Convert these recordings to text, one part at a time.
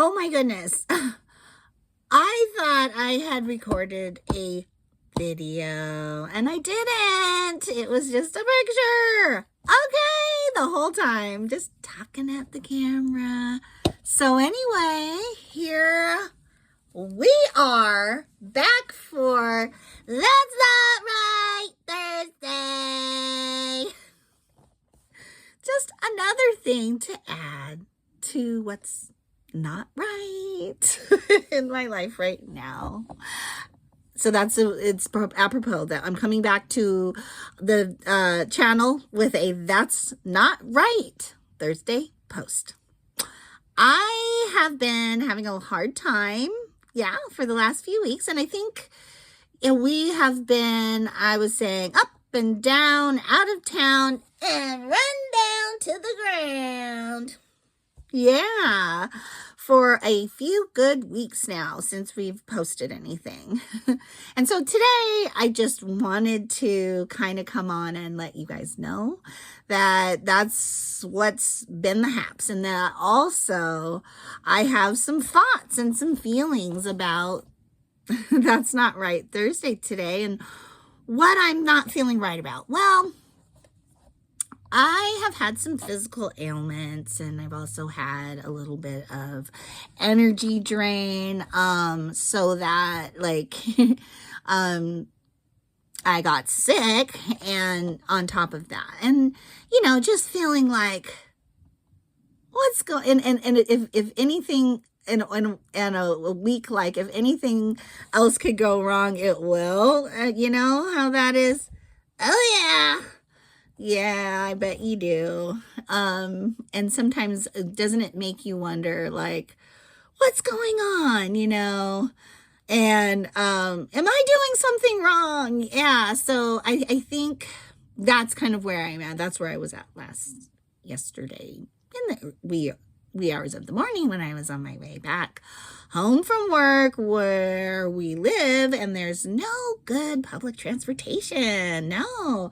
Oh my goodness. I thought I had recorded a video and I didn't. It was just a picture. Okay, the whole time, just talking at the camera. So anyway, here we are back for That's Not Right Thursday. Just another thing to add to what's not right in my life right now. So it's apropos that I'm coming back to the channel with a That's Not Right Thursday post. I have been having a hard time, for the last few weeks. And I think we have been, I was saying, up and down, out of town, and run down to the ground. Yeah, for a few good weeks now since we've posted anything. And so today I just wanted to kind of come on and let you guys know that that's what's been the haps, and that also I have some thoughts and some feelings about That's Not Right Thursday today and what I'm not feeling right about. Well, I have had some physical ailments, and I've also had a little bit of energy drain, so that I got sick, and on top of that, and just feeling like what's going, and if anything, in a week, like if anything else could go wrong, it will. You know how that is. Oh yeah. Yeah, I bet you do. And sometimes doesn't it make you wonder, like, what's going on, And am I doing something wrong? Yeah, so I think that's kind of where I'm at. That's where I was at yesterday in the wee hours of the morning when I was on my way back home from work where we live, and there's no good public transportation. No,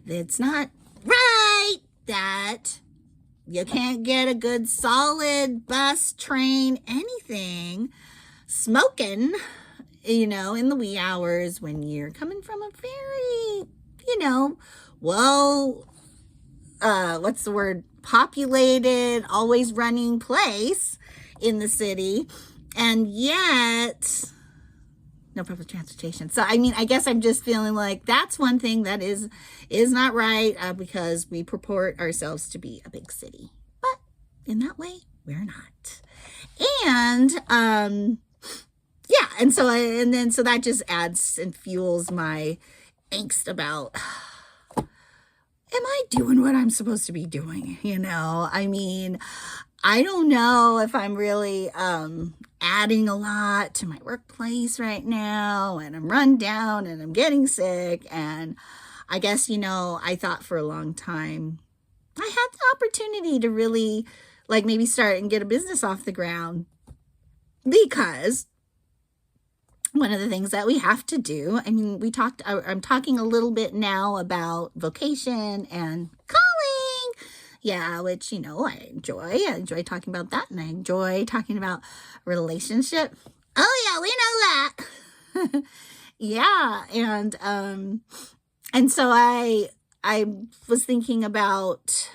it's not right that you can't get a good solid bus, train, anything smoking, in the wee hours when you're coming from a very, what's the word? Populated, always running place in the city, and yet no public transportation. So I guess I'm just feeling like that's one thing that is not right, because we purport ourselves to be a big city, but in that way we're not. And so that just adds and fuels my angst about, am I doing what I'm supposed to be doing? I don't know if I'm really adding a lot to my workplace right now, and I'm run down and I'm getting sick. And I guess, I thought for a long time I had the opportunity to really maybe start and get a business off the ground, because one of the things that we have to do, I'm talking a little bit now about vocation and calling. Yeah, which, I enjoy talking about that, and I enjoy talking about relationship. Oh yeah, we know that. Yeah. And so I was thinking about,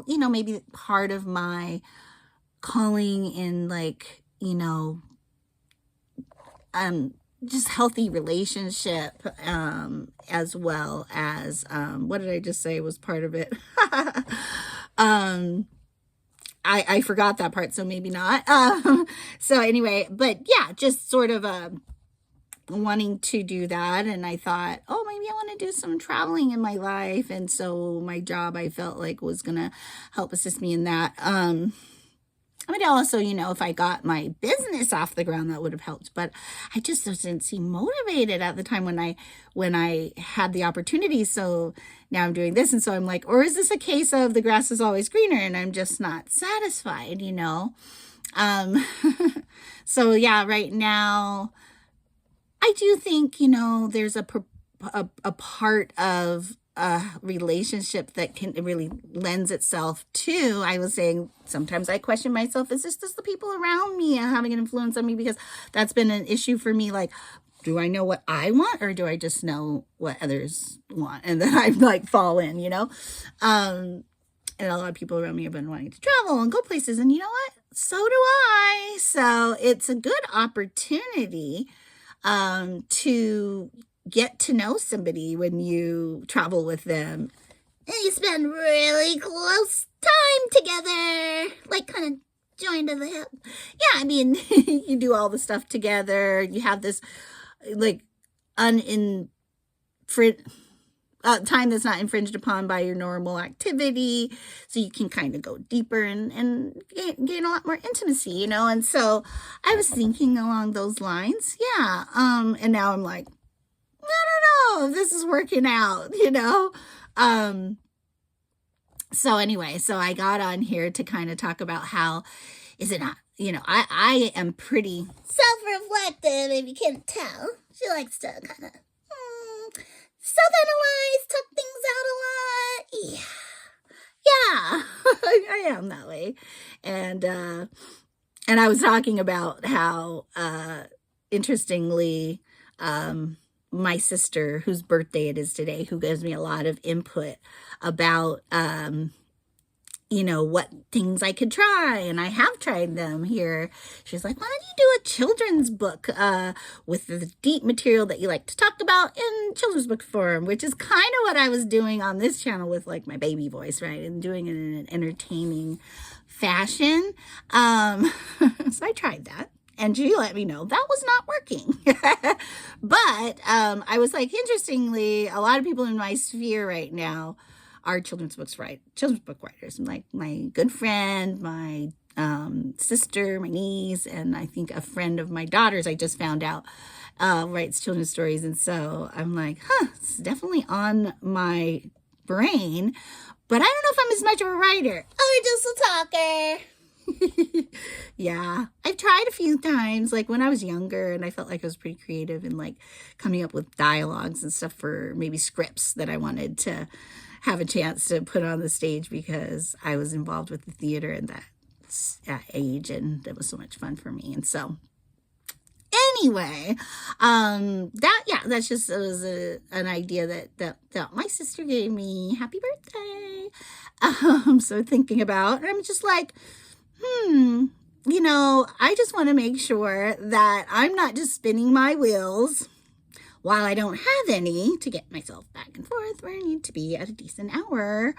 maybe part of my calling in just healthy relationship, as well as, what did I just say was part of it? I forgot that part, so maybe not. So anyway, but yeah, just sort of, wanting to do that. And I thought, maybe I want to do some traveling in my life. And so my job, I felt like, was going to help assist me in that. Also, if I got my business off the ground, that would have helped. But I just didn't seem motivated at the time when I had the opportunity. So now I'm doing this. And so I'm like, or is this a case of the grass is always greener and I'm just not satisfied, So yeah, right now, I do think, there's a part of relationship that can really lends itself to, I was saying, sometimes I question myself, is this just the people around me having an influence on me? Because that's been an issue for me. Like, do I know what I want, or do I just know what others want? And then I like fall in, and a lot of people around me have been wanting to travel and go places. And you know what? So do I. So it's a good opportunity to get to know somebody when you travel with them. And you spend really close time together, like kind of joined to the hip. Yeah, I mean, you do all the stuff together. You have this like time that's not infringed upon by your normal activity, so you can kind of go deeper and gain a lot more intimacy, and so I was thinking along those lines. And now I'm like, I don't know if this is working out. So anyway, so I got on here to kind of talk about how is it not, I am pretty self-reflective, if you can't tell. She likes to kind of self-analyze, talk things out a lot. Yeah, I am that way. And I was talking about how, interestingly, my sister, whose birthday it is today, who gives me a lot of input about, what things I could try, and I have tried them here. She's like, why don't you do a children's book with the deep material that you like to talk about in children's book form, which is kind of what I was doing on this channel with like my baby voice, right? And doing it in an entertaining fashion. So I tried that. And she let me know that was not working. But I was like, interestingly, a lot of people in my sphere right now are children's book writers. Like my good friend, my sister, my niece, and I think a friend of my daughter's, I just found out, writes children's stories. And so I'm like, it's definitely on my brain, but I don't know if I'm as much of a writer or just a talker. Yeah, I've tried a few times, like when I was younger, and I felt like I was pretty creative in like coming up with dialogues and stuff for maybe scripts that I wanted to have a chance to put on the stage because I was involved with the theater at that age, and it was so much fun for me. And so anyway, that's just, it was an idea that my sister gave me. Happy birthday. So thinking about, and I'm just like, I just want to make sure that I'm not just spinning my wheels while I don't have any to get myself back and forth where I need to be at a decent hour,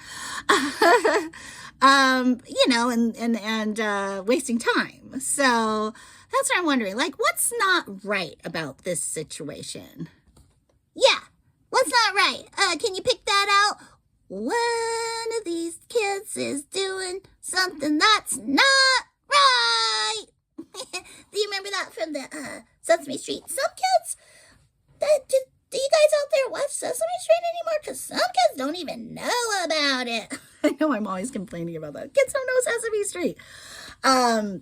and wasting time. So that's what I'm wondering, like, what's not right about this situation? Yeah, what's not right? Can you pick that out? One of these kids is doing something that's not right. Do you remember that from the Sesame Street? Some kids, do you guys out there watch Sesame Street anymore? Because some kids don't even know about it. I know I'm always complaining about that. Kids don't know Sesame Street.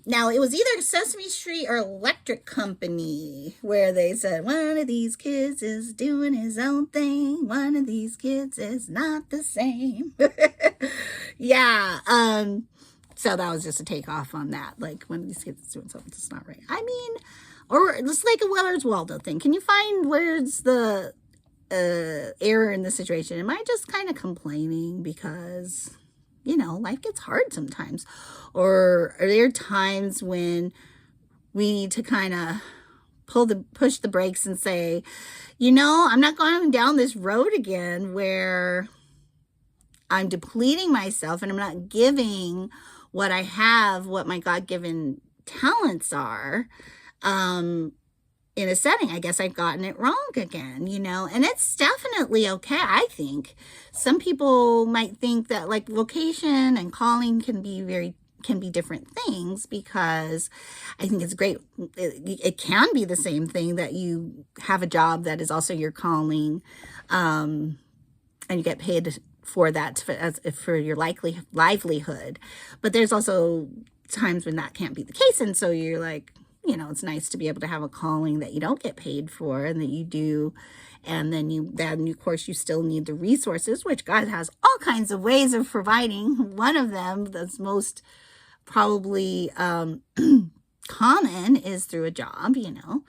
Now, it was either Sesame Street or Electric Company where they said, one of these kids is doing his own thing. One of these kids is not the same. Yeah. So that was just a takeoff on that. Like, one of these kids is doing something that's not right. I mean, or just like a Where's Waldo thing. Can you find where's the error in the situation? Am I just kind of complaining because, life gets hard sometimes? Or are there times when we need to kind of push the brakes and say, I'm not going down this road again where I'm depleting myself and I'm not giving what I have, what my God-given talents are, in a setting. I guess I've gotten it wrong again, and it's definitely okay. I think some people might think that like vocation and calling can be different things, because I think it's great. It can be the same thing, that you have a job that is also your calling, and you get paid for that for your livelihood. But there's also times when that can't be the case, and so you're like, you know, it's nice to be able to have a calling that you don't get paid for and that you do. And then of course, you still need the resources, which God has all kinds of ways of providing. One of them that's most probably common is through a job, you know.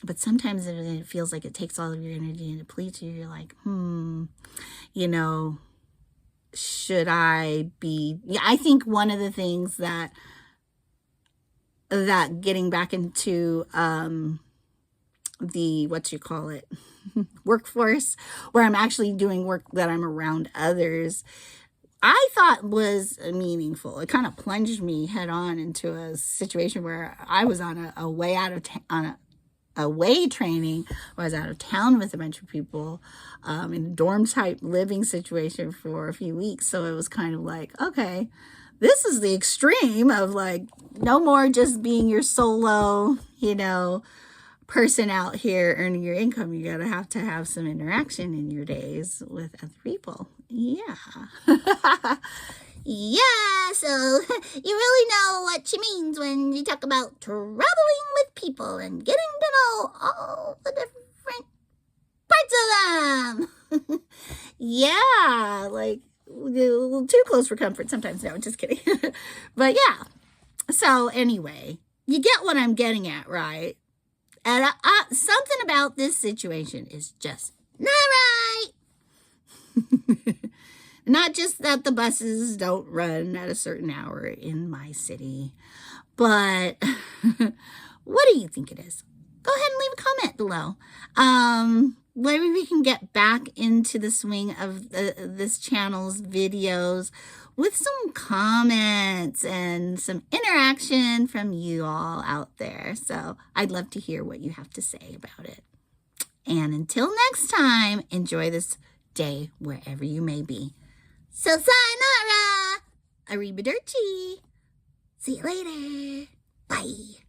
But sometimes it feels like it takes all of your energy and depletes you. You're like, you know, should I be? Yeah, I think one of the things that getting back into the workforce, where I'm actually doing work that I'm around others, I thought was meaningful. It kind of plunged me head on into a situation where I was on a way out of away training, where I was out of town with a bunch of people in a dorm type living situation for a few weeks. So it was kind of like, okay, this is the extreme of like, no more just being your solo, you know, person out here earning your income. You gotta have to have some interaction in your days with other people. Yeah. Yeah, so you really know what she means when you talk about traveling with people and getting to know all the different parts of them. Yeah, like a little too close for comfort sometimes. No, just kidding. But yeah, so anyway, you get what I'm getting at, right? And something about this situation is just not right. Not just that the buses don't run at a certain hour in my city, but what do you think it is? Go ahead and leave a comment below. Maybe we can get back into the swing of this channel's videos with some comments and some interaction from you all out there. So I'd love to hear what you have to say about it. And until next time, enjoy this day wherever you may be. So sayonara, arrivederci. See you later. Bye.